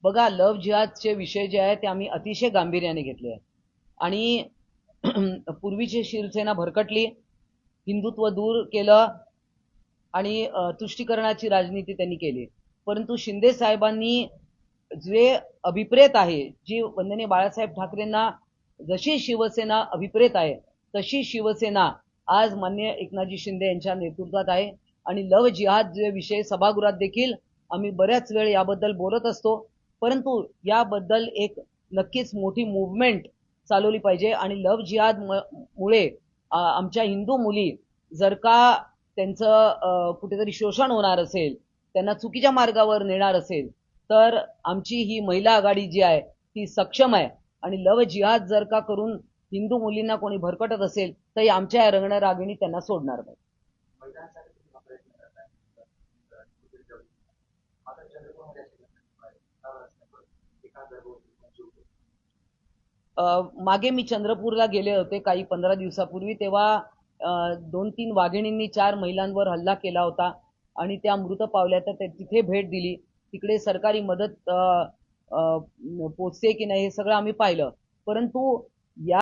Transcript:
बघा, लव्ह जिहादचे विषय जे आहे ते आम्ही अतिशय गांभीर्याने घेतले आहे. आणि पूर्वीची शिवसेना भरकटली, हिंदुत्व दूर केलं आणि तुष्टीकरणाची राजनीती त्यांनी केली. परंतु शिंदे साहेबांनी जे अभिप्रेत आहे, जी वंदनीय बाळासाहेब ठाकरेंना जशी शिवसेना अभिप्रेत आहे तशी शिवसेना आज माननीय एकनाथजी शिंदे यांच्या नेतृत्वात आहे. आणि लव्ह जिहाद जे विषय सभागृहात देखील आम्ही बऱ्याच वेळ याबद्दल बोलत असतो. परंतु याबद्दल एक नक्कीच मोठी मूव्हमेंट चालवली पाहिजे. आणि लव्ह जिहाद मुळे आमच्या हिंदू मुली जर का त्यांचं कुठेतरी शोषण होणार असेल, त्यांना चुकीच्या मार्गावर नेणार असेल, तर आमची ही महिला आघाडी जी आहे ती सक्षम आहे. आणि लव्ह जिहाद जर का करून हिंदू मुलींना कोणी भरकटत असेल तर आमच्या या रणरागिणी त्यांना सोडणार नाही. मागे मी चंद्रपूरला गेले होते काही 15 दिवसापूर्वी. तेव्हा 2-3 वाघिणींनी 4 महिलांवर हल्ला केला होता आणि त्या मृत पावल्या. तर तिथे भेट दिली. तिकडे सरकारी मदत पोचते की नाही हे सगळं आम्ही पाहिलं. परंतु या